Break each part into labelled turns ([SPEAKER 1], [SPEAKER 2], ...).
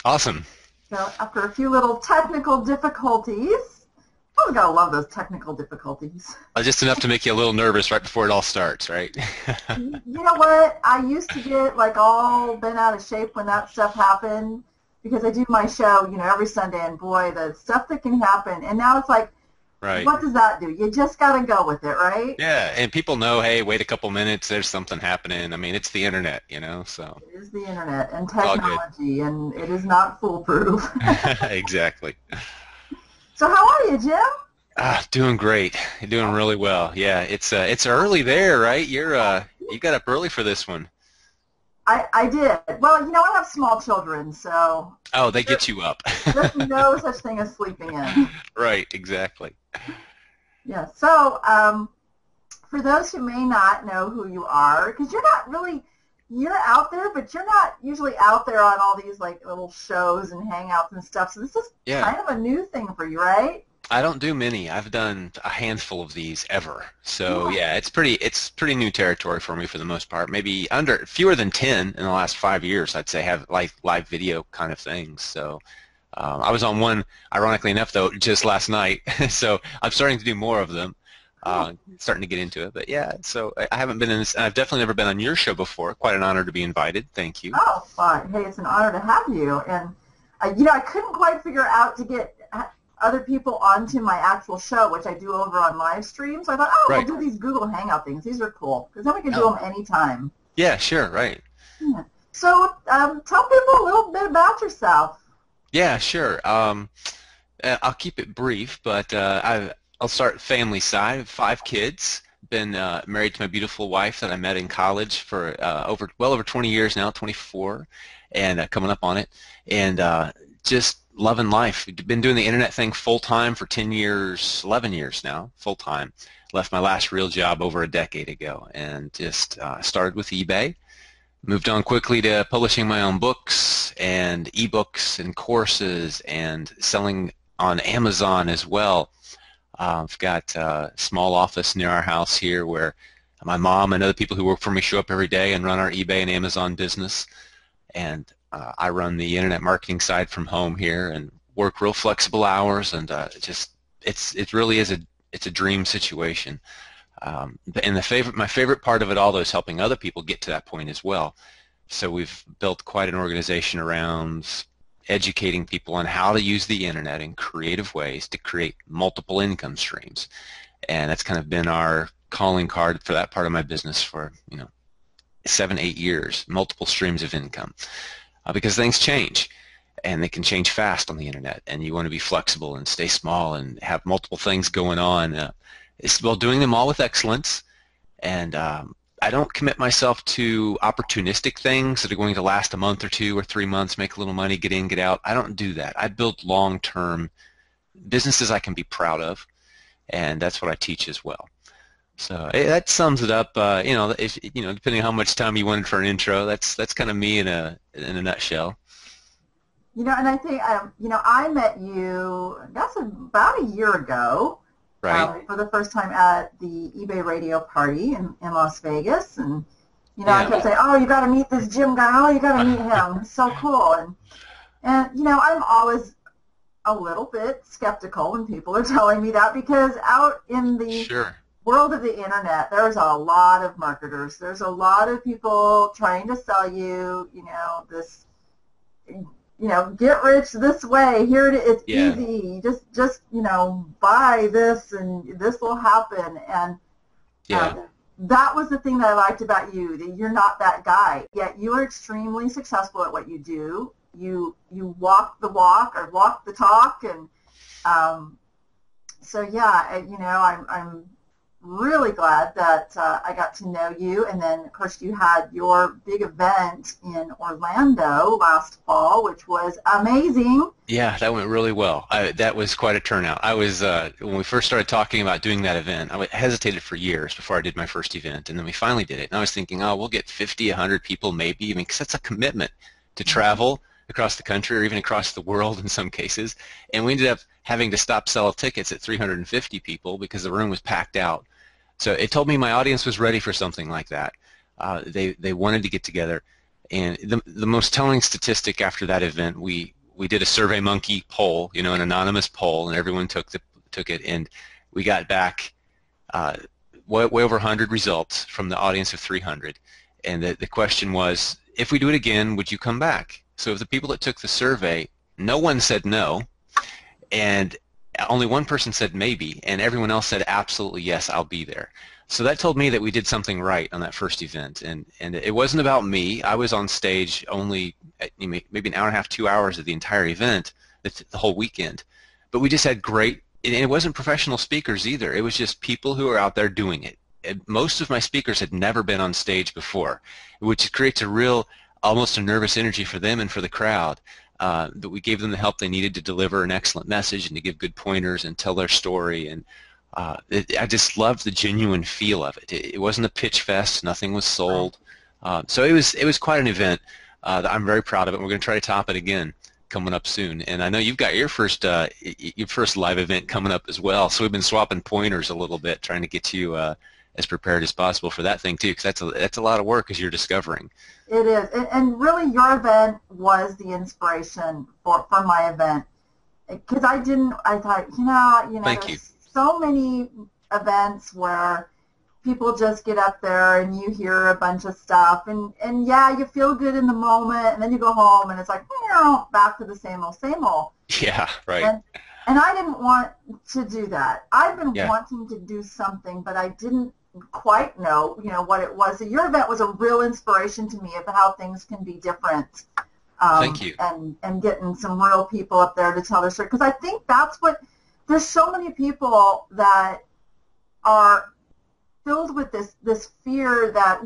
[SPEAKER 1] Awesome.
[SPEAKER 2] So after a few little technical difficulties, I gotta love those technical difficulties.
[SPEAKER 1] Just enough to make you a little nervous right before it all starts, right?
[SPEAKER 2] You know what? I used to get like all bent out of shape when that stuff happened because I do my show, every Sunday, and boy, the stuff that can happen. And now it's like,
[SPEAKER 1] Right.
[SPEAKER 2] What does that do? You just gotta go with it, right?
[SPEAKER 1] Yeah, and people know, hey, wait a couple minutes, there's something happening. I mean, it's the internet, so.
[SPEAKER 2] It is the internet and
[SPEAKER 1] All good.
[SPEAKER 2] technology, and it is not foolproof.
[SPEAKER 1] Exactly.
[SPEAKER 2] So how are you, Jim?
[SPEAKER 1] Doing great. You're doing really well. Yeah, it's early there, right? You got up early for this one.
[SPEAKER 2] I did. Well, I have small children, so.
[SPEAKER 1] Oh, they get you up.
[SPEAKER 2] There's no such thing as sleeping in.
[SPEAKER 1] Right, exactly.
[SPEAKER 2] Yeah, so for those who may not know who you are, because you're out there, but you're not usually out there on all these like little shows and hangouts and stuff, so this is kind of a new thing for you, right?
[SPEAKER 1] I don't do many. I've done a handful of these ever. So yeah, it's pretty new territory for me for the most part. Maybe fewer than 10 in the last 5 years, I'd say, have live video kind of things. So I was on one, ironically enough, though, just last night. So I'm starting to do more of them. Starting to get into it. But yeah, so I haven't been in this. I've definitely never been on your show before. Quite an honor to be invited. Thank you.
[SPEAKER 2] Oh, fine. Hey, it's an honor to have you. And I couldn't quite figure out to get other people onto my actual show, which I do over on live stream. So I thought,
[SPEAKER 1] Right.
[SPEAKER 2] we'll do these Google Hangout things. These are cool because then we can do them anytime.
[SPEAKER 1] Yeah, sure, right.
[SPEAKER 2] Yeah. So tell people a little bit about yourself.
[SPEAKER 1] Yeah, sure. I'll keep it brief, but I'll start family side. I have 5 kids. Been married to my beautiful wife that I met in college for well over 20 years now, 24, and coming up on it. And just loving life. Been doing the internet thing full-time for 10 years, 11 years now, full-time. Left my last real job over a decade ago and just started with eBay. Moved on quickly to publishing my own books and ebooks and courses and selling on Amazon as well. I've got a small office near our house here where my mom and other people who work for me show up every day and run our eBay and Amazon business. And I run the internet marketing side from home here and work real flexible hours, and it really is a dream situation. And my favorite part of it all, though, is helping other people get to that point as well. So we've built quite an organization around educating people on how to use the internet in creative ways to create multiple income streams, and that's kind of been our calling card for that part of my business for 7-8 years. Multiple streams of income. Because things change, and they can change fast on the internet, and you want to be flexible and stay small and have multiple things going on. Doing them all with excellence, and I don't commit myself to opportunistic things that are going to last a month or 2 or 3 months, make a little money, get in, get out. I don't do that. I build long-term businesses I can be proud of, and that's what I teach as well. So that sums it up. Depending on how much time you wanted for an intro, that's kind of me in a nutshell.
[SPEAKER 2] And I think I met you, that's about a year ago.
[SPEAKER 1] Right.
[SPEAKER 2] For the first time at the eBay radio party in Las Vegas, and I kept saying, "Oh, you got to meet this Jim guy. Oh, you got to meet him. He's so cool." And I'm always a little bit skeptical when people are telling me that, because out in the world of the internet, there's a lot of marketers. There's a lot of people trying to sell you, this, get rich this way. Here it is. It's easy. Just buy this and this will happen. And that was the thing that I liked about you, that you're not that guy. Yet you are extremely successful at what you do. You walk the walk or walk the talk. And so, I'm really glad that I got to know you. And then, of course, you had your big event in Orlando last fall, which was amazing.
[SPEAKER 1] Yeah, that went really well. That was quite a turnout. I was when we first started talking about doing that event, I hesitated for years before I did my first event, and then we finally did it. And I was thinking, we'll get 50, 100 people maybe. I mean, because that's a commitment to travel across the country or even across the world in some cases. And we ended up having to sell tickets at 350 people because the room was packed out. So it told me my audience was ready for something like that. They wanted to get together, And the most telling statistic after that event, we did a SurveyMonkey poll, an anonymous poll, and everyone took it, and we got back way over 100 results from the audience of 300. And the question was, if we do it again, would you come back? So of the people that took the survey, no one said no, and only one person said maybe, and everyone else said absolutely yes, I'll be there. So that told me that we did something right on that first event, and it wasn't about me. I was on stage only maybe an hour and a half, 2 hours of the entire event, the whole weekend. But we just had great, and it wasn't professional speakers either. It was just people who are out there doing it. And most of my speakers had never been on stage before, which creates a real, almost a nervous energy for them and for the crowd. That we gave them the help they needed to deliver an excellent message and to give good pointers and tell their story. And I just loved the genuine feel of it. It wasn't a pitch fest. Nothing was sold. So it was quite an event. I'm very proud of it. We're going to try to top it again coming up soon. And I know you've got your first live event coming up as well. So we've been swapping pointers a little bit, trying to get you as prepared as possible for that thing too, because that's a lot of work as you're discovering.
[SPEAKER 2] It is, and really, your event was the inspiration for my event. Because I thought,
[SPEAKER 1] Thank you.
[SPEAKER 2] there's so many events where people just get up there and you hear a bunch of stuff, and yeah, you feel good in the moment, and then you go home and it's like, back to the same old, same old.
[SPEAKER 1] Yeah, right.
[SPEAKER 2] And I didn't want to do that. I've been wanting to do something, but I didn't quite know, what it was. So your event was a real inspiration to me of how things can be different.
[SPEAKER 1] Thank you.
[SPEAKER 2] And getting some real people up there to tell their story. Because I think that's there's so many people that are filled with this fear that,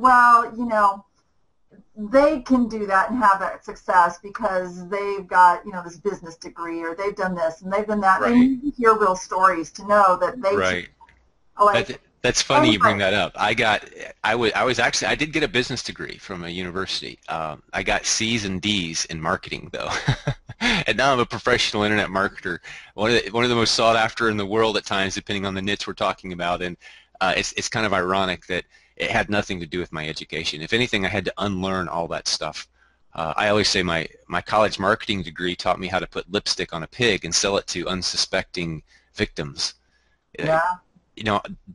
[SPEAKER 2] they can do that and have that success because they've got, this business degree, or they've done this and they've done that.
[SPEAKER 1] Right.
[SPEAKER 2] And you need to hear real stories to know that they
[SPEAKER 1] right. That's funny you bring that up. I did get a business degree from a university. I got C's and D's in marketing though. And now I'm a professional internet marketer. One of the most sought after in the world at times, depending on the niche we're talking about. And it's kind of ironic that it had nothing to do with my education. If anything, I had to unlearn all that stuff. I always say my college marketing degree taught me how to put lipstick on a pig and sell it to unsuspecting victims.
[SPEAKER 2] Yeah.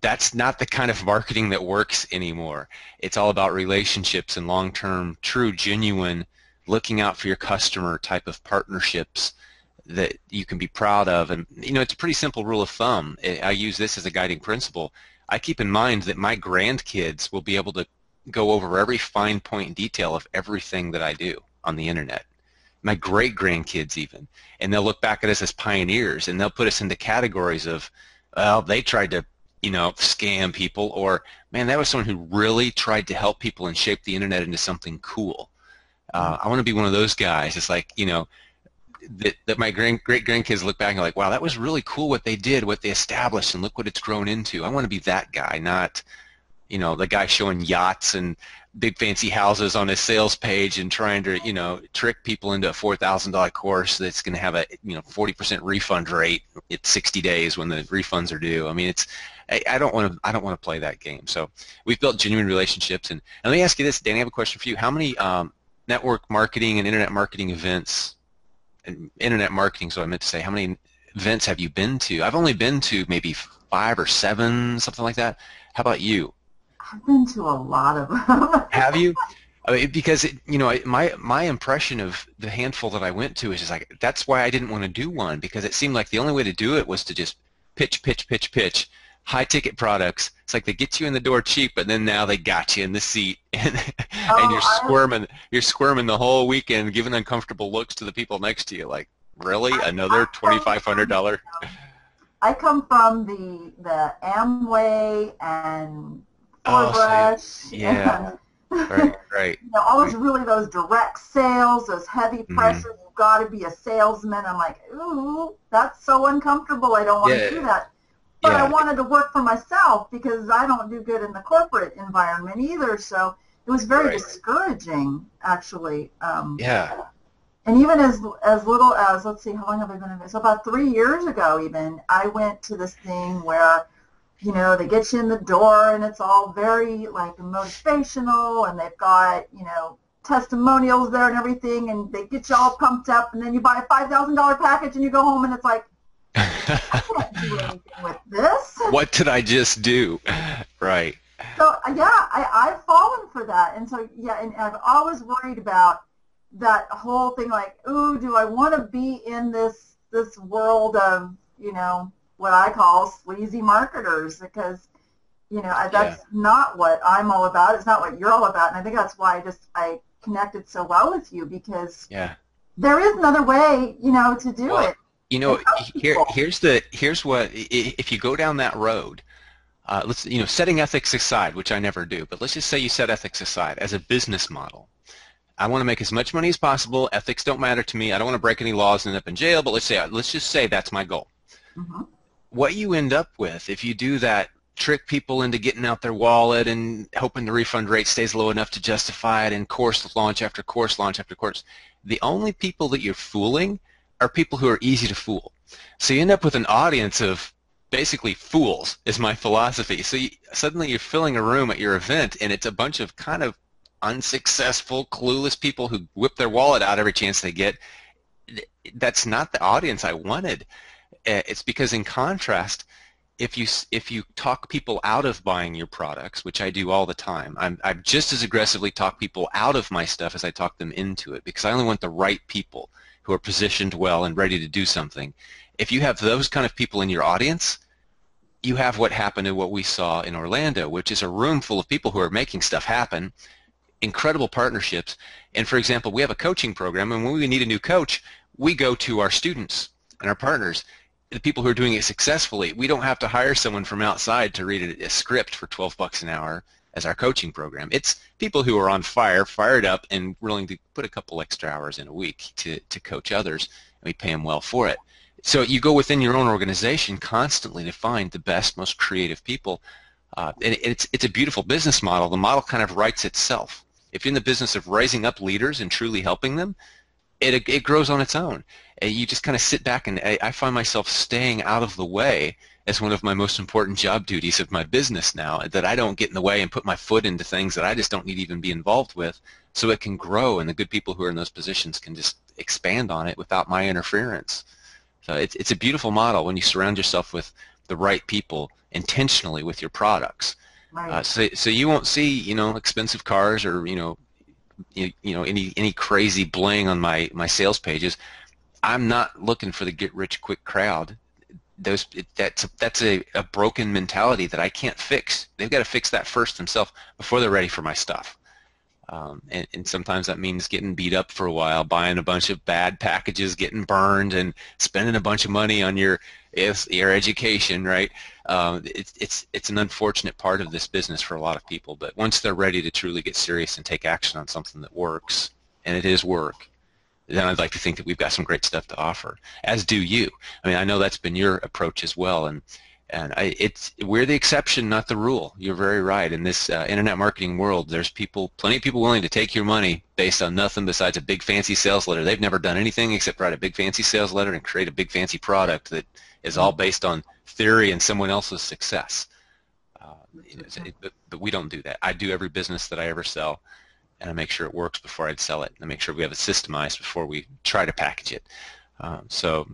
[SPEAKER 1] That's not the kind of marketing that works anymore. It's all about relationships and long-term, true, genuine, looking out for your customer type of partnerships that you can be proud of. And, it's a pretty simple rule of thumb. I use this as a guiding principle. I keep in mind that my grandkids will be able to go over every fine point and detail of everything that I do on the internet. My great-grandkids even. And they'll look back at us as pioneers, and they'll put us into categories of, well, they tried to, scam people, or, man, that was someone who really tried to help people and shape the internet into something cool. I want to be one of those guys. It's like, that my great-grandkids look back and are like, wow, that was really cool what they did, what they established, and look what it's grown into. I want to be that guy, not, the guy showing yachts and big fancy houses on his sales page and trying to, trick people into a $4,000 course that's going to have a, 40% refund rate at 60 days when the refunds are due. I mean, I don't want to play that game. So we've built genuine relationships. And let me ask you this, Danny, I have a question for you. How many network marketing and internet marketing events, and internet marketing, so I meant to say, how many events have you been to? I've only been to maybe 5 or 7, something like that. How about you?
[SPEAKER 2] I've been to a lot of them.
[SPEAKER 1] Have you? I mean, because my impression of the handful that I went to is just like, that's why I didn't want to do one, because it seemed like the only way to do it was to just pitch, high ticket products. It's like they get you in the door cheap, but then now they got you in the seat, and you're squirming the whole weekend, giving uncomfortable looks to the people next to you, like, really, another $2,500?
[SPEAKER 2] I come from the Amway and Brush.
[SPEAKER 1] Yeah. Right.
[SPEAKER 2] All those direct sales, those heavy pressures. You've got to be a salesman. I'm like, ooh, that's so uncomfortable. I don't want to do that. But I wanted to work for myself because I don't do good in the corporate environment either. So it was very discouraging, actually. And even as little as, let's see, how long have I been in this? So about 3 years ago even, I went to this thing where, they get you in the door and it's all very like motivational, and they've got, testimonials there and everything, and they get you all pumped up, and then you buy a $5,000 package and you go home and it's like, I can't do anything with this.
[SPEAKER 1] What did I just do? Right.
[SPEAKER 2] So yeah, I've fallen for that, and so yeah, and I've always worried about that whole thing, like, ooh, do I want to be in this world of, you know, what I call sleazy marketers? Because, you know, that's not what I'm all about. It's not what you're all about, and I think that's why I connected so well with you, because there is another way, you know, to do it.
[SPEAKER 1] You know, here's what, if you go down that road, let's, you know, setting ethics aside, which I never do, but let's just say you set ethics aside as a business model. I want to make as much money as possible. Ethics don't matter to me. I don't want to break any laws and end up in jail, but let's just say that's my goal.
[SPEAKER 2] Mm-hmm.
[SPEAKER 1] What you end up with, if you do that, trick people into getting out their wallet and hoping the refund rate stays low enough to justify it, and course launch after course launch after course, the only people that you're fooling are people who are easy to fool. So you end up with an audience of basically fools, is my philosophy. So suddenly you're filling a room at your event, and it's a bunch of kind of unsuccessful, clueless people who whip their wallet out every chance they get. That's not the audience I wanted. It's because, in contrast, if you talk people out of buying your products, which I do all the time, I just as aggressively talk people out of my stuff as I talk them into it, because I only want the right people who are positioned well and ready to do something. If you have those kind of people in your audience, you have what happened to what we saw in Orlando, which is a room full of people who are making stuff happen, incredible partnerships. And for example, we have a coaching program, and when we need a new coach, we go to our students and our partners, the people who are doing it successfully. We don't have to hire someone from outside to read a script for $12 an hour as our coaching program. It's people who are on fire, fired up, and willing to put a couple extra hours in a week to coach others, and we pay them well for it. So you go within your own organization constantly to find the best, most creative people. And it's a beautiful business model. The model kind of writes itself. If you're in the business of raising up leaders and truly helping them, it grows on its own. You just kind of sit back, and I find myself staying out of the way as one of my most important job duties of my business now, that I don't get in the way and put my foot into things that I just don't need to even be involved with, so it can grow, and the good people who are in those positions can just expand on it without my interference. So it's a beautiful model when you surround yourself with the right people intentionally with your products.
[SPEAKER 2] Right.
[SPEAKER 1] So you won't see, you know, expensive cars or any crazy bling on my sales pages. I'm not looking for the get rich quick crowd. That's a broken mentality that I can't fix. They've got to fix that first themselves before they're ready for my stuff. And sometimes that means getting beat up for a while, buying a bunch of bad packages, getting burned, and spending a bunch of money on your education, right? It's an unfortunate part of this business for a lot of people, but once they're ready to truly get serious and take action on something that works, and it is work, then I'd like to think that we've got some great stuff to offer, as do you. I mean, I know that's been your approach as well, and we're the exception, not the rule. You're very right. In this internet marketing world, there's plenty of people willing to take your money based on nothing besides a big fancy sales letter. They've never done anything except write a big fancy sales letter and create a big fancy product that is all based on theory and someone else's success. But we don't do that. I do every business that I ever sell, and I make sure it works before I'd sell it. I make sure we have it systemized before we try to package it. So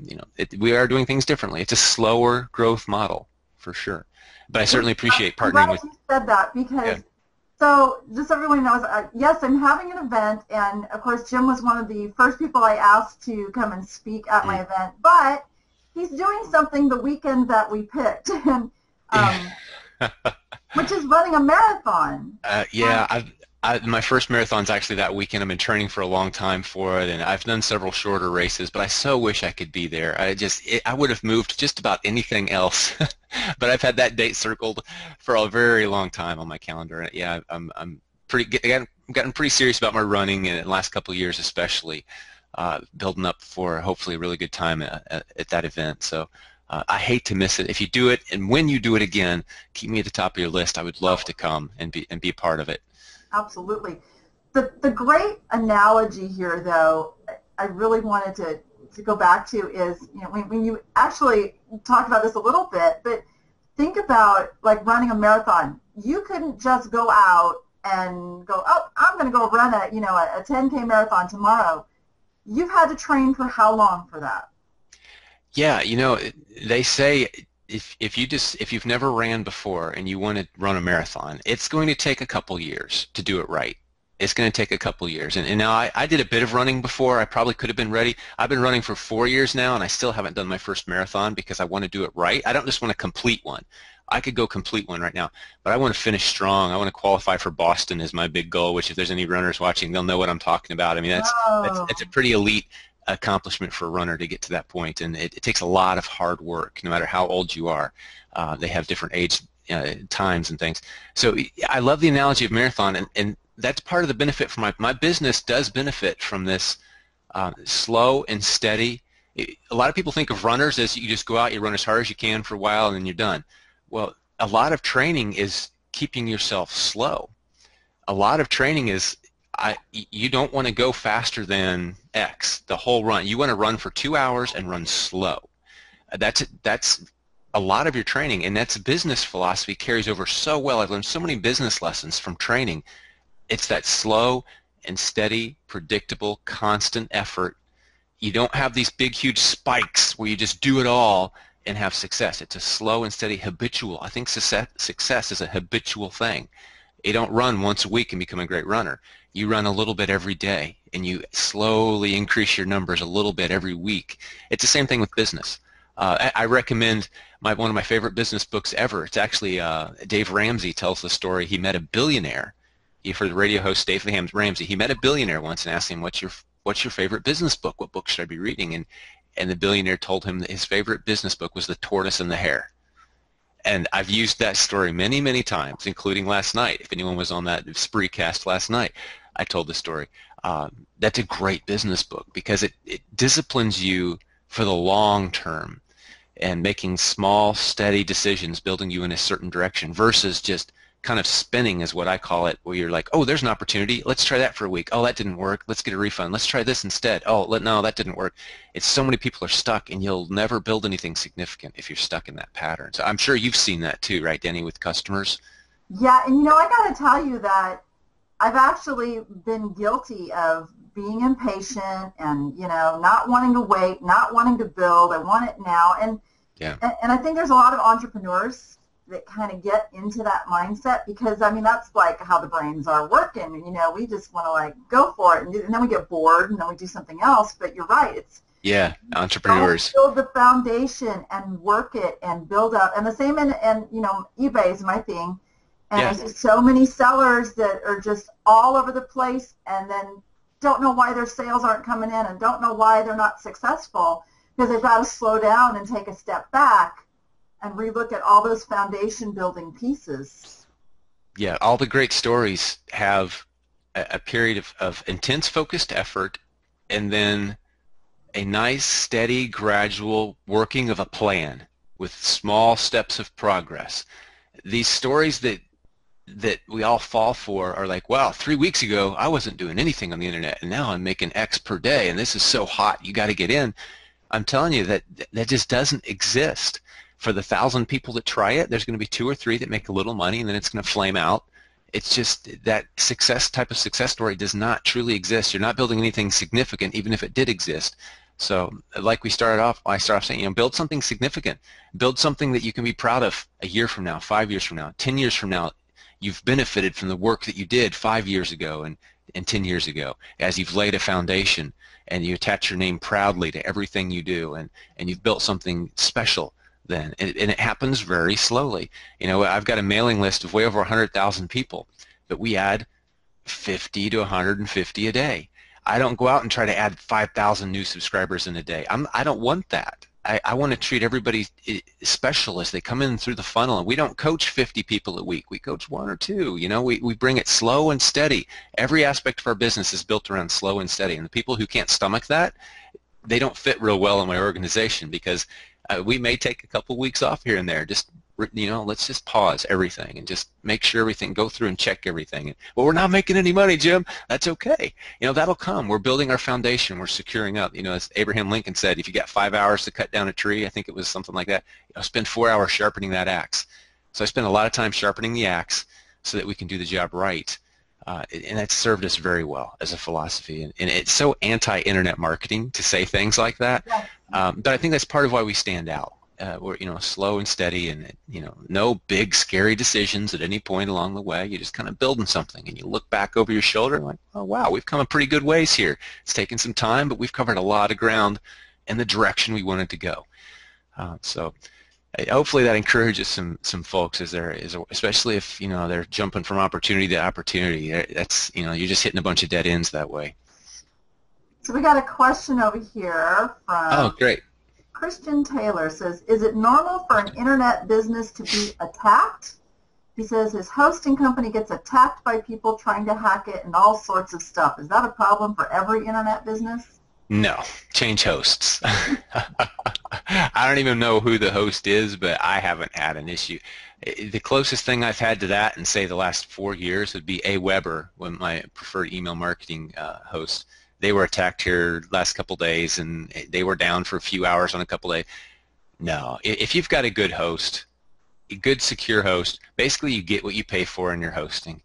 [SPEAKER 1] we are doing things differently. It's a slower growth model for sure. But I certainly appreciate partnering with.
[SPEAKER 2] I'm glad you said that, because so just so everyone knows, yes, I'm having an event, and of course Jim was one of the first people I asked to come and speak at my event. But he's doing something the weekend that we picked, and which is running a marathon.
[SPEAKER 1] My first marathon's actually that weekend. I've been training for a long time for it, and I've done several shorter races, but I so wish I could be there. I would have moved just about anything else, but I've had that date circled for a very long time on my calendar. And yeah, I'm gotten pretty serious about my running in the last couple of years, especially building up for hopefully a really good time at that event. So I hate to miss it. If you do it, and when you do it again, keep me at the top of your list. I would love to come and be a part of it.
[SPEAKER 2] Absolutely. The great analogy here, though, I really wanted to go back to is, when you actually talked about this a little bit, but think about like running a marathon. You couldn't just go out and go, oh, I'm going to go run a 10K marathon tomorrow. You've had to train for how long for that?
[SPEAKER 1] Yeah, they say if you've never ran before and you want to run a marathon, it's going to take a couple years to do it right. It's going to take a couple years. And now I did a bit of running before. I probably could have been ready. I've been running for 4 years now, and I still haven't done my first marathon because I want to do it right. I don't just want to complete one. I could go complete one right now, but I want to finish strong. I want to qualify for Boston is my big goal, which if there's any runners watching, they'll know what I'm talking about. I mean, that's a pretty elite accomplishment for a runner to get to that point, and it takes a lot of hard work no matter how old you are. They have different age times and things. So I love the analogy of marathon, and that's part of the benefit for my business does benefit from this slow and steady. A lot of people think of runners as you just go out, you run as hard as you can for a while, and then you're done. Well, a lot of training is keeping yourself slow. A lot of training is you don't want to go faster than X the whole run. You want to run for 2 hours and run slow. That's a lot of your training, and that's business philosophy carries over so well. I've learned so many business lessons from training. It's that slow and steady, predictable, constant effort. You don't have these big, huge spikes where you just do it all and have success. It's a slow and steady, habitual. I think success is a habitual thing. You don't run once a week and become a great runner. You run a little bit every day, and you slowly increase your numbers a little bit every week. It's the same thing with business. I recommend one of my favorite business books ever. It's actually Dave Ramsey tells the story. He met a billionaire. You've heard the radio host Dave Ramsey. He met a billionaire once and asked him, "What's your favorite business book? What book should I be reading?" And the billionaire told him that his favorite business book was The Tortoise and the Hare. And I've used that story many, many times, including last night. If anyone was on that Spreecast last night, I told the story. That's a great business book because it disciplines you for the long term and making small, steady decisions, building you in a certain direction versus just kind of spinning is what I call it, where you're like, oh, there's an opportunity. Let's try that for a week. Oh, that didn't work. Let's get a refund. Let's try this instead. Oh, no, that didn't work. It's so many people are stuck, and you'll never build anything significant if you're stuck in that pattern. So I'm sure you've seen that too, right, Danni, with customers?
[SPEAKER 2] Yeah, and I got to tell you that I've actually been guilty of being impatient and, not wanting to wait, not wanting to build. I want it now. And I think there's a lot of entrepreneurs that kind of get into that mindset because, that's like how the brains are working. We just want to go for it, and then we get bored, and then we do something else. But you're right.
[SPEAKER 1] Entrepreneurs.
[SPEAKER 2] Build the foundation and work it and build up. And the same in eBay is my thing. And there's just so many sellers that are just all over the place and then don't know why their sales aren't coming in and don't know why they're not successful because they've got to slow down and take a step back and relook at all those foundation building pieces.
[SPEAKER 1] Yeah, all the great stories have a period of intense focused effort and then a nice, steady, gradual working of a plan with small steps of progress. These stories that we all fall for are like, wow, 3 weeks ago I wasn't doing anything on the internet and now I'm making X per day and this is so hot, you got to get in. I'm telling you that just doesn't exist. For the 1,000 people that try it, there's going to be 2 or 3 that make a little money and then it's going to flame out. It's just that type of success story does not truly exist. You're not building anything significant even if it did exist. So like I started off saying, build something significant. Build something that you can be proud of a year from now, 5 years from now, 10 years from now. You've benefited from the work that you did 5 years ago and 10 years ago as you've laid a foundation and you attach your name proudly to everything you do and you've built something special then. And it happens very slowly. I've got a mailing list of way over 100,000 people, but we add 50 to 150 a day. I don't go out and try to add 5,000 new subscribers in a day. I don't want that. I want to treat everybody special as they come in through the funnel. And we don't coach 50 people a week. We coach 1 or 2. We bring it slow and steady. Every aspect of our business is built around slow and steady. And the people who can't stomach that, they don't fit real well in my organization because we may take a couple weeks off here and there. Let's just pause everything and just make sure everything, go through and check everything. Well, we're not making any money, Jim. That's okay. That'll come. We're building our foundation. We're securing up. As Abraham Lincoln said, if you got 5 hours to cut down a tree, I think it was something like that, spend 4 hours sharpening that axe. So I spend a lot of time sharpening the axe so that we can do the job right. And that's served us very well as a philosophy. And it's so anti-internet marketing to say things like that,
[SPEAKER 2] Yes.
[SPEAKER 1] but I think that's part of why we stand out. We're slow and steady, and no big scary decisions at any point along the way. You're just kind of building something, and you look back over your shoulder and like, oh wow, we've come a pretty good ways here. It's taken some time, but we've covered a lot of ground in the direction we wanted to go. So hopefully that encourages some folks especially if they're jumping from opportunity to opportunity. That's you're just hitting a bunch of dead ends that way.
[SPEAKER 2] So we got a question over here from
[SPEAKER 1] Oh, great.
[SPEAKER 2] Christian Taylor. Says, is it normal for an internet business to be attacked? He says his hosting company gets attacked by people trying to hack it and all sorts of stuff. Is that a problem for every internet business?
[SPEAKER 1] No, change hosts. I don't even know who the host is, but I haven't had an issue. The closest thing I've had to that in, say, the last 4 years would be AWeber, when my preferred email marketing host. They were attacked here last couple days, and they were down for a few hours on a couple days. No, if you've got a good host, a good secure host, basically you get what you pay for in your hosting.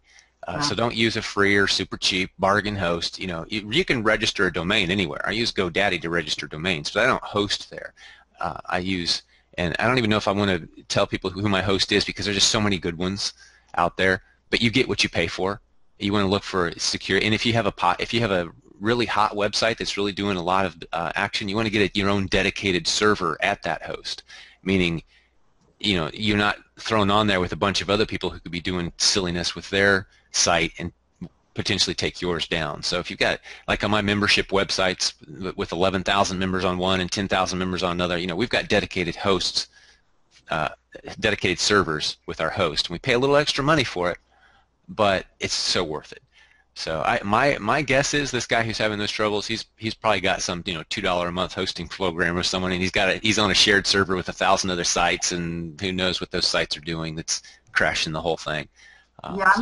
[SPEAKER 1] So don't use a free or super cheap bargain host. You can register a domain anywhere. I use GoDaddy to register domains, but I don't host there. And I don't even know if I want to tell people who my host is, because there's just so many good ones out there. But you get what you pay for. You want to look for secure. And if you have a really hot website that's really doing a lot of action, you want to get your own dedicated server at that host, meaning you're not thrown on there with a bunch of other people who could be doing silliness with their site and potentially take yours down. So if you've got, like on my membership websites with 11,000 members on one and 10,000 members on another, we've got dedicated hosts, dedicated servers with our host, and we pay a little extra money for it, but it's so worth it. So my guess is this guy who's having those troubles, he's probably got some $2 a month hosting program or someone, and he's on a shared server with 1,000 other sites, and who knows what those sites are doing that's crashing the whole thing.
[SPEAKER 2] Yeah,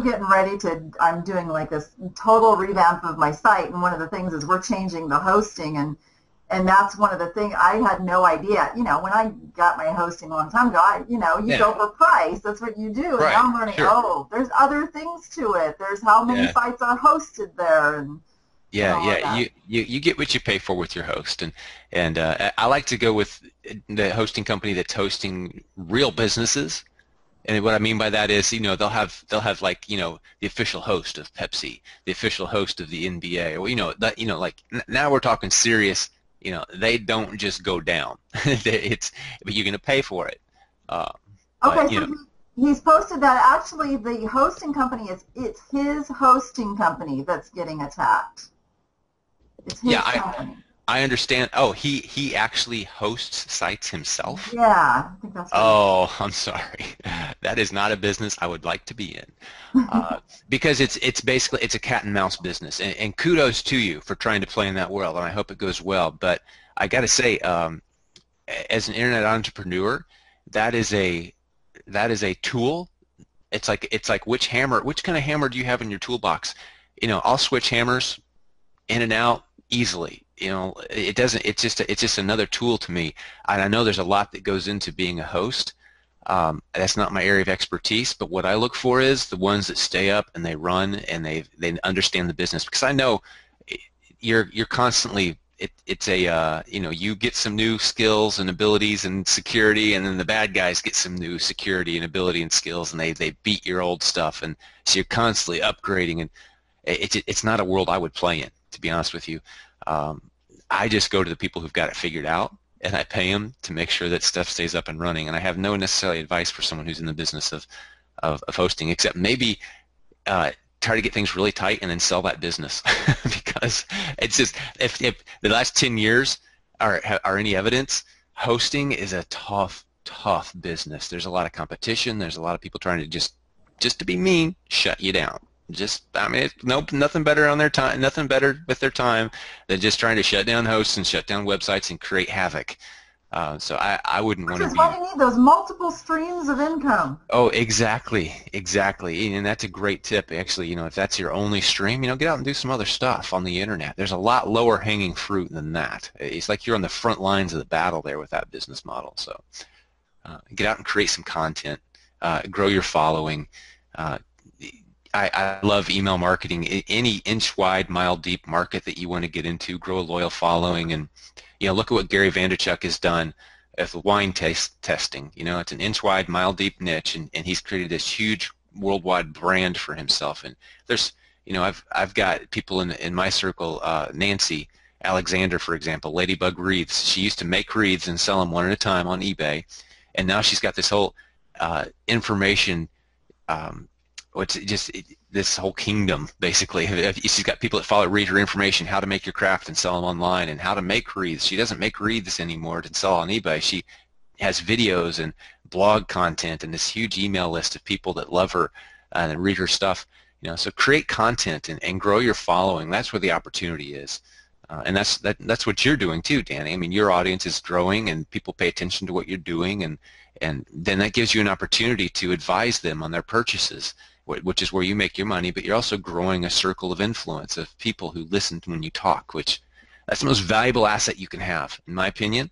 [SPEAKER 2] I'm doing like this total revamp of my site, and one of the things is we're changing the hosting, and that's one of the things I had no idea. When I got my hosting a long time ago, you go for price. That's what you do. And
[SPEAKER 1] Right.
[SPEAKER 2] now I'm learning,
[SPEAKER 1] Sure.
[SPEAKER 2] there's other things to it. There's how many sites are hosted there. And
[SPEAKER 1] you get what you pay for with your host, and I like to go with the hosting company that's hosting real businesses. And what I mean by that is, they'll have like, the official host of Pepsi, the official host of the NBA, or like now we're talking serious. They don't just go down. But you're going to pay for it.
[SPEAKER 2] okay, so he's posted that actually the hosting company it's his hosting company that's getting attacked. It's his company.
[SPEAKER 1] I understand. Oh, he actually hosts sites himself?
[SPEAKER 2] Yeah, I think that's right.
[SPEAKER 1] Oh, I'm sorry. That is not a business I would like to be in, because it's basically a cat and mouse business. And kudos to you for trying to play in that world, and I hope it goes well. But I got to say, as an internet entrepreneur, that is a tool. It's like which kind of hammer do you have in your toolbox? I'll switch hammers in and out easily. It's just another tool to me, and I know there's a lot that goes into being a host. That's not my area of expertise, but what I look for is the ones that stay up and they run and they understand the business, because I know you're constantly you get some new skills and abilities and security, and then the bad guys get some new security and ability and skills, and they beat your old stuff, and so you're constantly upgrading, and it's not a world I would play in, to be honest with you. I just go to the people who've got it figured out, and I pay them to make sure that stuff stays up and running. And I have no necessarily advice for someone who's in the business of hosting, except maybe try to get things really tight and then sell that business, because it's just, if the last 10 years are any evidence, hosting is a tough business. There's a lot of competition. There's a lot of people trying to just to be mean, shut you down. Nothing better on their time, nothing better with their time than just trying to shut down hosts and shut down websites and create havoc. So I wouldn't want to be.
[SPEAKER 2] Why do you need those multiple streams of income?
[SPEAKER 1] Oh, exactly, and that's a great tip. Actually, if that's your only stream, get out and do some other stuff on the internet. There's a lot lower hanging fruit than that. It's like you're on the front lines of the battle there with that business model. So get out and create some content, grow your following. I love email marketing. Any inch wide, mile deep market that you want to get into, grow a loyal following, and look at what Gary Vaynerchuk has done with wine taste testing. It's an inch wide, mile deep niche, and he's created this huge worldwide brand for himself. And there's, I've got people in my circle, Nancy Alexander, for example, Ladybug Wreaths. She used to make wreaths and sell them one at a time on eBay, and now she's got this whole information. What's just this whole kingdom basically. She's got people that follow, read her information, how to make your craft and sell them online, and how to make wreaths. She doesn't make wreaths anymore to sell on eBay. She has videos and blog content and this huge email list of people that love her and read her stuff. So create content and grow your following. That's where the opportunity is. And that's what you're doing too, Danni. I mean, your audience is growing and people pay attention to what you're doing, and then that gives you an opportunity to advise them on their purchases, which is where you make your money, but you're also growing a circle of influence of people who listen when you talk, which that's the most valuable asset you can have, in my opinion,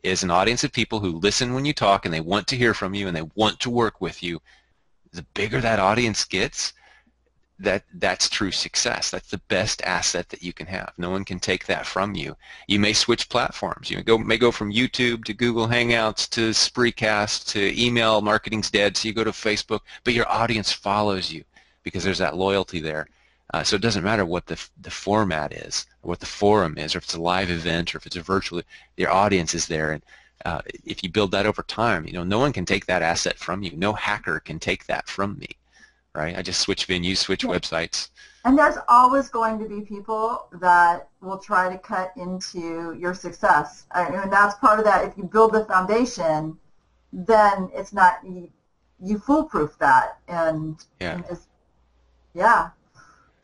[SPEAKER 1] is an audience of people who listen when you talk and they want to hear from you and they want to work with you. The bigger that audience gets, that's true success. That's the best asset that you can have. No one can take that from you. You may switch platforms. You may go from YouTube to Google Hangouts to Spreecast to email marketing's dead, so you go to Facebook, but your audience follows you because there's that loyalty there. So it doesn't matter what the format is, or what the forum is, or if it's a live event, or if it's a virtual. Your audience is there, and if you build that over time, no one can take that asset from you. No hacker can take that from me. Right? I just switch venues, switch websites.
[SPEAKER 2] And there's always going to be people that will try to cut into your success. And that's part of that. If you build the foundation, then it's not, you foolproof that. And just, yeah.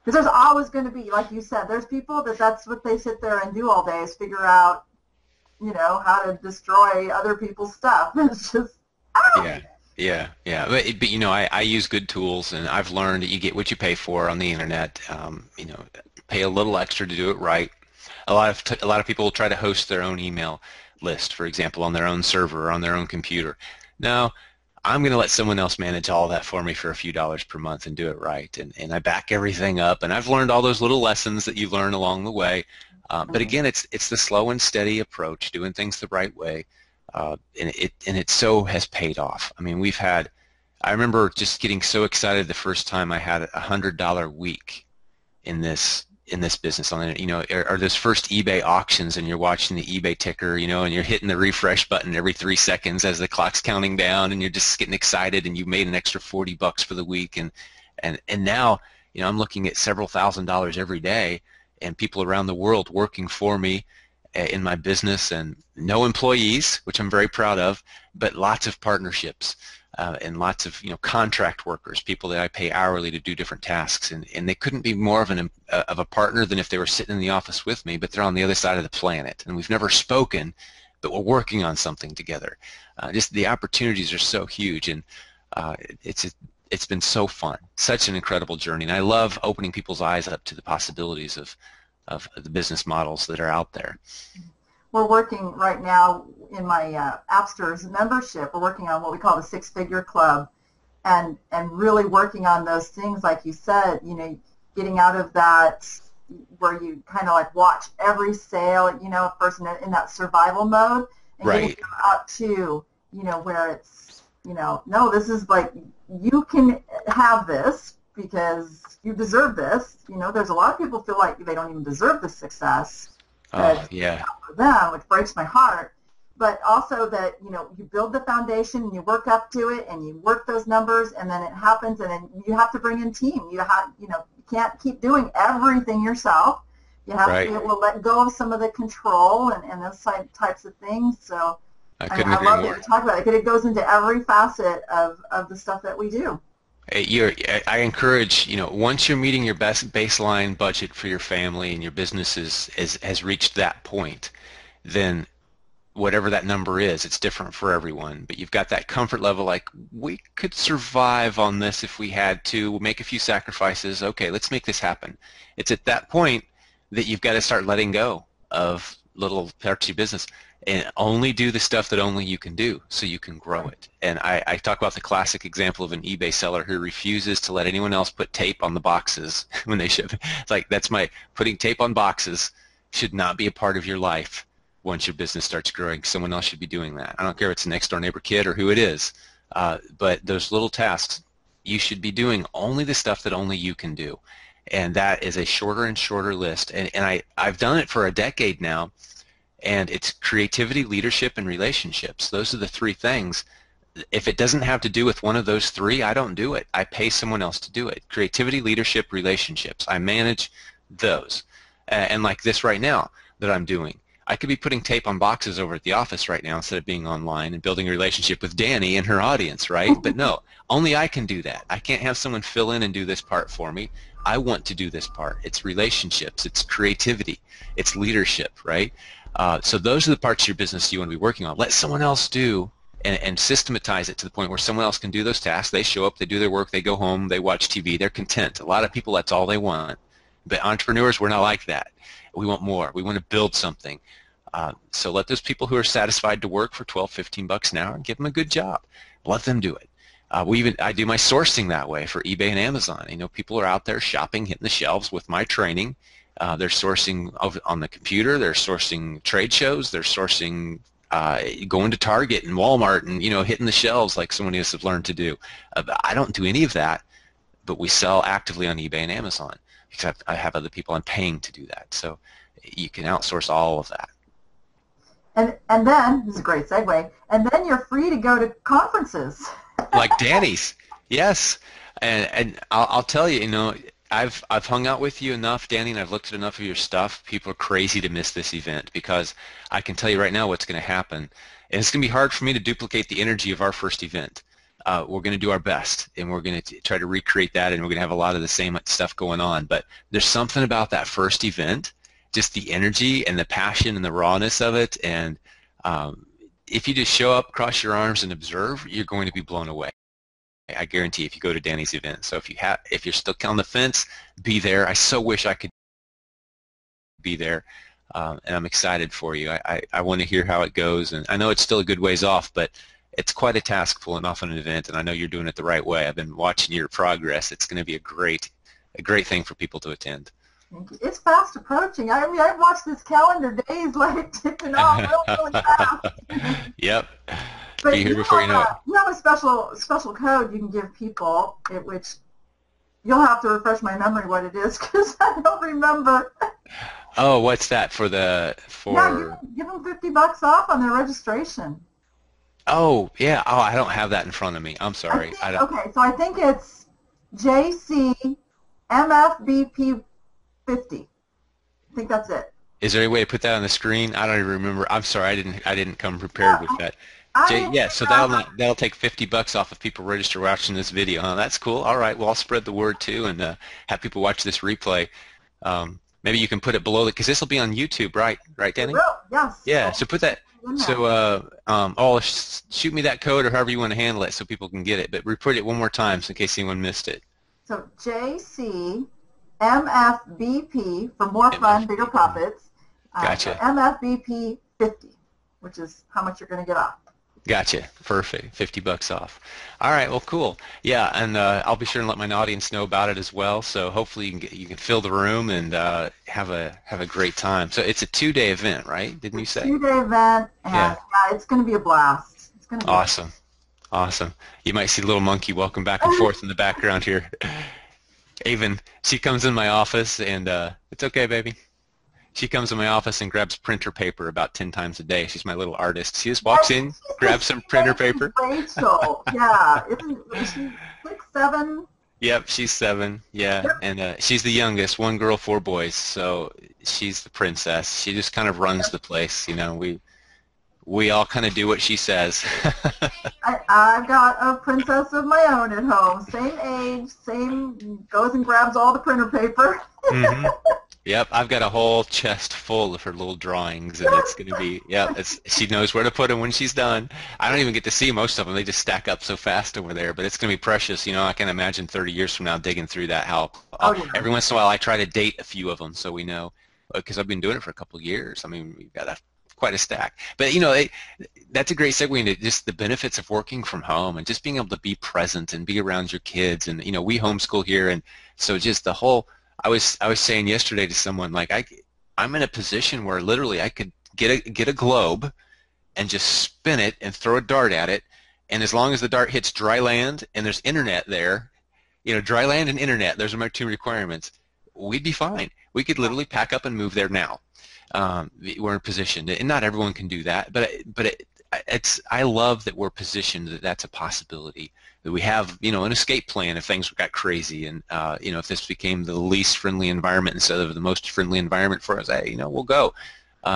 [SPEAKER 2] Because there's always going to be, like you said, there's people that's what they sit there and do all day is figure out, how to destroy other people's stuff. It's just,
[SPEAKER 1] yeah. Yeah. But I use good tools, and I've learned that you get what you pay for on the internet. Pay a little extra to do it right. A lot of people will try to host their own email list, for example, on their own server or on their own computer. No, I'm going to let someone else manage all that for me for a few dollars per month and do it right. And I back everything up, and I've learned all those little lessons that you learn along the way. But again, it's the slow and steady approach, doing things the right way. And it so has paid off. I mean, I remember just getting so excited the first time I had $100 week in this business on it. Or those first eBay auctions, and you're watching the eBay ticker, and you're hitting the refresh button every 3 seconds as the clock's counting down, and you're just getting excited, and you made an extra $40 for the week, and now, I'm looking at several $1,000s every day, and people around the world working for me in my business, and no employees, which I'm very proud of, but lots of partnerships and lots of contract workers, people that I pay hourly to do different tasks, and they couldn't be more of a partner than if they were sitting in the office with me, but they're on the other side of the planet, and we've never spoken, but we're working on something together. Just the opportunities are so huge, and it's been so fun, such an incredible journey, and I love opening people's eyes up to the possibilities of the business models that are out there.
[SPEAKER 2] We're working right now in my Appsters membership. We're working on what we call the Six-Figure Club, and really working on those things, like you said, getting out of that where you kind of like watch every sale, a person in that survival mode, and getting out to, where it's, no, this is like, you can have this because you deserve this. There's a lot of people feel like they don't even deserve the success. For them, which breaks my heart. But also that, you build the foundation and you work up to it and you work those numbers, and then it happens, and then you have to bring in team. You can't keep doing everything yourself. You have to be able to let go of some of the control and those types of things. So
[SPEAKER 1] I
[SPEAKER 2] love that you talk about it, because it goes into every facet of the stuff that we do.
[SPEAKER 1] I encourage, once you're meeting your best baseline budget for your family and your business has reached that point, then whatever that number is, it's different for everyone. But you've got that comfort level, like, we could survive on this if we had to. We'll make a few sacrifices. Okay, let's make this happen. It's at that point that you've got to start letting go of little parts of your business. and only do the stuff that only you can do so you can grow it. And I talk about the classic example of an eBay seller who refuses to let anyone else put tape on the boxes when they ship. It's like, putting tape on boxes should not be a part of your life. Once your business starts growing, someone else should be doing that. I don't care if it's a next door neighbor kid or who it is, but those little tasks, you should be doing only the stuff that only you can do. And that is a shorter and shorter list. And I've done it for a decade now, and it's creativity, leadership, and relationships. Those are the three things. If it doesn't have to do with one of those three, I don't do it. I pay someone else to do it. Creativity, leadership, relationships. I manage those. And like this right now that I'm doing, I could be putting tape on boxes over at the office right now instead of being online and building a relationship with Danni and her audience, right? But no, only I can do that. I can't have someone fill in and do this part for me. I want to do this part. It's relationships, it's creativity, it's leadership, right? So those are the parts of your business you want to be working on. Let someone else do and systematize it to the point where someone else can do those tasks. They show up, they do their work, they go home, they watch TV, they're content. A lot of people, that's all they want. But entrepreneurs, we're not like that. We want more. We want to build something. So let those people who are satisfied to work for 12, 15 bucks an hour and give them a good job. Let them do it. I do my sourcing that way for eBay and Amazon. You know, people are out there shopping, hitting the shelves with my training. They're sourcing on the computer. They're sourcing trade shows. They're sourcing going to Target and Walmart and, you know, hitting the shelves like so many of us have learned to do. I don't do any of that, but we sell actively on eBay and Amazon because I have other people I'm paying to do that. So you can outsource all of that.
[SPEAKER 2] And then, this is a great segue, and then you're free to go to conferences.
[SPEAKER 1] Like Danni's, yes. And I'll tell you, you know, I've hung out with you enough, Danni, and I've looked at enough of your stuff. People are crazy to miss this event because I can tell you right now what's going to happen. And it's going to be hard for me to duplicate the energy of our first event. We're going to do our best, and we're going to try to recreate that, and we're going to have a lot of the same stuff going on. But there's something about that first event, just the energy and the passion and the rawness of it. And if you just show up, cross your arms, and observe, you're going to be blown away. I guarantee if you go to Danni's event. So if you're still on the fence, be there. I so wish I could be there, and I'm excited for you. I want to hear how it goes, and I know it's still a good ways off, but it's quite a task pulling off an event, and I know you're doing it the right way. I've been watching your progress. It's going to be a great thing for people to attend.
[SPEAKER 2] It's fast approaching. I mean, I've watched this calendar days like ticking off really fast.
[SPEAKER 1] Yep.
[SPEAKER 2] But
[SPEAKER 1] Be here before you know it.
[SPEAKER 2] You have a special code you can give people, which you'll have to refresh my memory what it is because I don't remember.
[SPEAKER 1] Oh, what's that for
[SPEAKER 2] Yeah, give them $50 off on their registration.
[SPEAKER 1] Oh, yeah. Oh, I don't have that in front of me. I'm sorry.
[SPEAKER 2] Okay, so I think it's JCMFBP50. I think that's it.
[SPEAKER 1] Is there any way to put that on the screen? I don't even remember. I'm sorry. I didn't come prepared with that. So that'll take $50 off if people register watching this video. Huh? That's cool. All right. Well, I'll spread the word too and have people watch this replay. Maybe you can put it below because this will be on YouTube, right? Right, Danni?
[SPEAKER 2] Yes.
[SPEAKER 1] Yeah. So put that. So shoot me that code or however you want to handle it so people can get it. But repeat it one more time so in case anyone missed it.
[SPEAKER 2] So JCMFBP for more fun, bigger profits.
[SPEAKER 1] Gotcha.
[SPEAKER 2] MFBP 50, which is how much you're going to get off.
[SPEAKER 1] Gotcha. Perfect. $50 off. All right. Well, cool. Yeah, and I'll be sure and let my audience know about it as well. So hopefully you can fill the room and have a great time. So it's a 2-day event, right? Didn't you say?
[SPEAKER 2] 2-day event, and
[SPEAKER 1] yeah,
[SPEAKER 2] it's going to be a blast. It's going to be
[SPEAKER 1] awesome. Awesome. You might see little monkey walking back and forth in the background here. Avon, she comes in my office, and it's okay, baby. She comes in my office and grabs printer paper about 10 times a day. She's my little artist. She just walks in, grabs some printer paper.
[SPEAKER 2] Rachel, yeah. Isn't she 6, 7?
[SPEAKER 1] Yep, she's 7, yeah. Yep. And she's the youngest, 1 girl, 4 boys. So she's the princess. She just kind of runs the place. You know, we all kind of do what she says.
[SPEAKER 2] I've got a princess of my own at home. Same age, goes and grabs all the printer paper.
[SPEAKER 1] Mm-hmm. Yep, I've got a whole chest full of her little drawings, and it's going to be, she knows where to put them when she's done. I don't even get to see most of them. They just stack up so fast over there, but it's going to be precious. You know, I can imagine 30 years from now digging through that. Every once in a while I try to date a few of them so we know, because I've been doing it for a couple of years. I mean, we've got quite a stack. But that's a great segue into just the benefits of working from home and just being able to be present and be around your kids. And we homeschool here, and so just the whole. I was saying yesterday to someone, like, I'm in a position where literally I could get a globe and just spin it and throw a dart at it, and as long as the dart hits dry land and there's internet there, dry land and internet, those are my two requirements, we'd be fine. We could literally pack up and move there now. We're in a position, and not everyone can do that, but I love that we're positioned that that's a possibility, that we have an escape plan if things got crazy, and if this became the least friendly environment instead of the most friendly environment for us, hey, we'll go.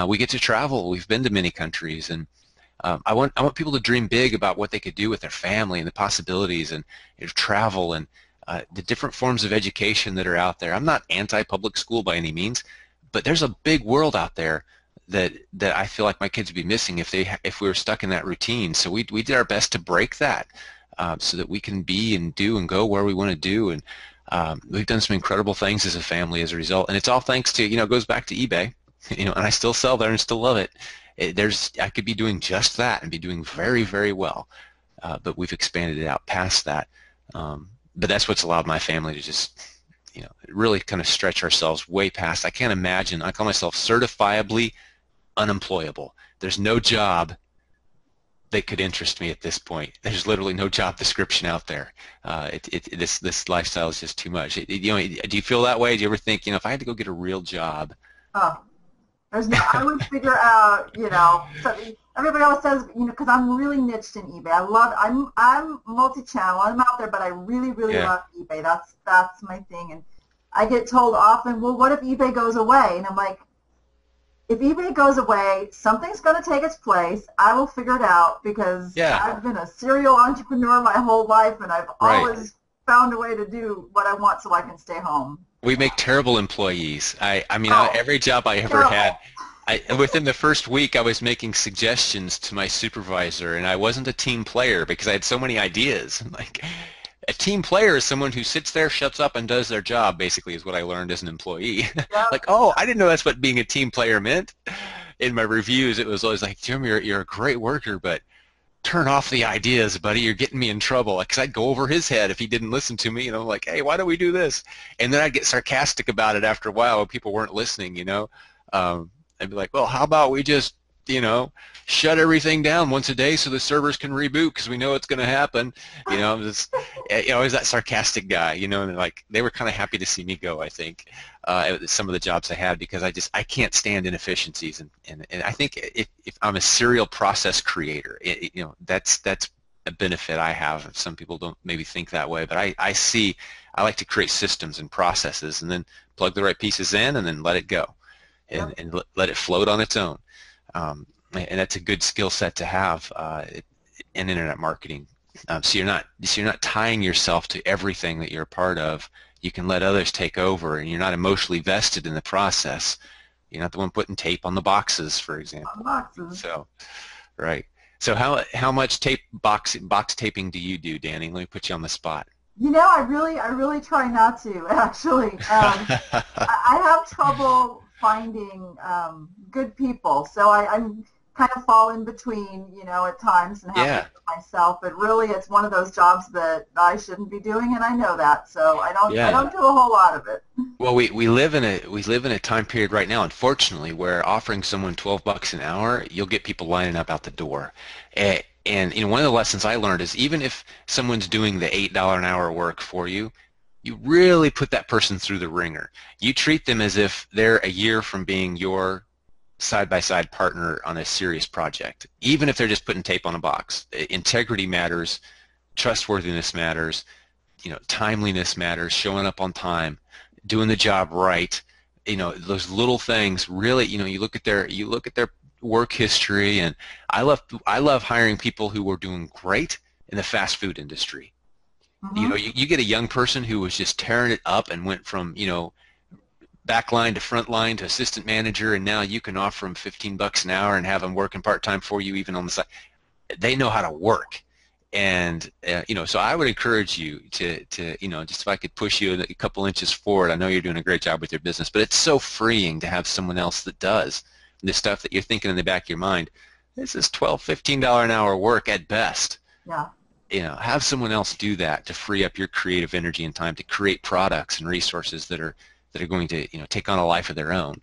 [SPEAKER 1] We get to travel. We've been to many countries, and I want people to dream big about what they could do with their family and the possibilities and travel and the different forms of education that are out there. I'm not anti-public school by any means, but there's a big world out there that I feel like my kids would be missing if we were stuck in that routine. So we did our best to break that so that we can be and do and go where we want to do. And we've done some incredible things as a family as a result. And it's all thanks to, it goes back to eBay, and I still sell there and still love it. I could be doing just that and be doing very, very well. But we've expanded it out past that. But that's what's allowed my family to just, really kind of stretch ourselves way past. I can't imagine. I call myself certifiably unemployable. There's no job that could interest me at this point. There's literally no job description out there. This lifestyle is just too much. Do you feel that way? Do you ever think, if I had to go get a real job?
[SPEAKER 2] Oh, I would figure out, so everybody else says, because I'm really niched in eBay. I'm multi-channel. I'm out there, but I really, really love eBay. That's my thing. And I get told often, well, what if eBay goes away? And I'm like, if eBay goes away, something's going to take its place. I will figure it out, because I've been a serial entrepreneur my whole life, and I've always found a way to do what I want so I can stay home.
[SPEAKER 1] We make terrible employees. Every job I ever had, within the first week I was making suggestions to my supervisor, and I wasn't a team player because I had so many ideas. Like, a team player is someone who sits there, shuts up, and does their job, basically, is what I learned as an employee. Like, oh, I didn't know that's what being a team player meant. In my reviews, it was always like, Jim, you're a great worker, but turn off the ideas, buddy. You're getting me in trouble. Because I'd go over his head if he didn't listen to me. Like, hey, why don't we do this? And then I'd get sarcastic about it after a while when people weren't listening. I'd be like, well, how about we just, shut everything down once a day so the servers can reboot because we know it's going to happen. I'm just, always that sarcastic guy. And they were kind of happy to see me go, I think, some of the jobs I had, because I can't stand inefficiencies, and I think if I'm a serial process creator, that's a benefit I have. Some people don't maybe think that way, but I like to create systems and processes and then plug the right pieces in and then let it go and let it float on its own. And that's a good skill set to have in internet marketing. So you're not tying yourself to everything that you're a part of. You can let others take over, and you're not emotionally vested in the process. You're not the one putting tape on the boxes, for example.
[SPEAKER 2] On boxes.
[SPEAKER 1] So, right. So how much box taping do you do, Danni? Let me put you on the spot.
[SPEAKER 2] I really try not to, actually. I have trouble finding good people, so I'm kind of fall in between, at times, and have to do it myself. But really, it's one of those jobs that I shouldn't be doing, and I know that. So I don't do a whole lot of it.
[SPEAKER 1] Well, we live in a time period right now, unfortunately, where offering someone $12 an hour, you'll get people lining up out the door. And one of the lessons I learned is, even if someone's doing the $8 an hour work for you, you really put that person through the ringer. You treat them as if they're a year from being your side-by-side partner on a serious project, even if they're just putting tape on a box. Integrity matters, trustworthiness matters, timeliness matters, showing up on time, doing the job right. Those little things really, you look at their work history, and I love hiring people who were doing great in the fast food industry. Mm-hmm. You get a young person who was just tearing it up and went from, back line to front line to assistant manager, and now you can offer them $15 an hour and have them working part-time for you, even on the side. They know how to work. And so I would encourage you to just, if I could push you a couple inches forward. I know you're doing a great job with your business, but it's so freeing to have someone else that does. the stuff that you're thinking in the back of your mind, this is $12, $15 an hour work at best.
[SPEAKER 2] Yeah.
[SPEAKER 1] Have someone else do that to free up your creative energy and time to create products and resources that are going to take on a life of their own,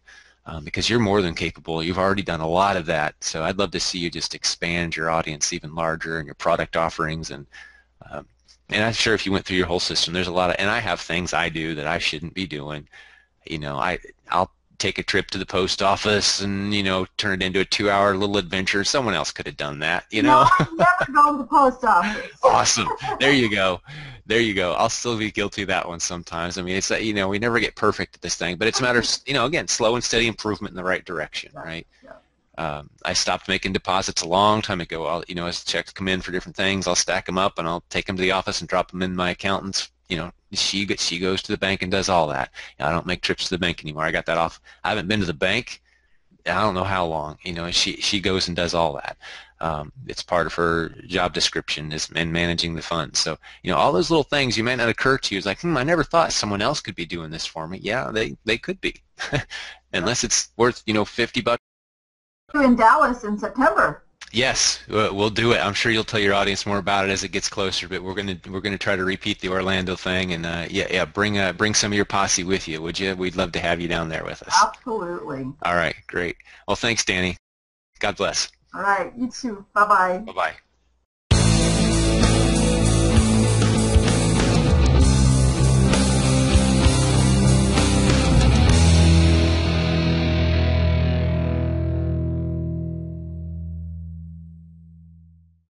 [SPEAKER 1] because you're more than capable. You've already done a lot of that. So I'd love to see you just expand your audience even larger and your product offerings, and I'm sure if you went through your whole system, there's a lot of, and I have things I do that I shouldn't be doing. I'll take a trip to the post office and turn it into a 2-hour little adventure. Someone else could have done that.
[SPEAKER 2] No, I've never gone to the post office.
[SPEAKER 1] Awesome. There you go. There you go. I'll still be guilty of that one sometimes. I mean, it's we never get perfect at this thing, but it's a matter of again, slow and steady improvement in the right direction, right? Yeah. I stopped making deposits a long time ago. As checks come in for different things, I'll stack them up and I'll take them to the office and drop them in my accountant's. She goes to the bank and does all that. I don't make trips to the bank anymore. I got that off. I haven't been to the bank I don't know how long. She goes and does all that. It's part of her job description in managing the funds. So all those little things you might not occur to you is like, I never thought someone else could be doing this for me. Yeah, they could be, unless it's worth $50.
[SPEAKER 2] In Dallas in September.
[SPEAKER 1] Yes, we'll do it. I'm sure you'll tell your audience more about it as it gets closer. But we're gonna try to repeat the Orlando thing, and bring some of your posse with you, would you? We'd love to have you down there with us.
[SPEAKER 2] Absolutely.
[SPEAKER 1] All right, great. Well, thanks, Danni. God bless.
[SPEAKER 2] All right, you too. Bye bye.
[SPEAKER 1] Bye bye.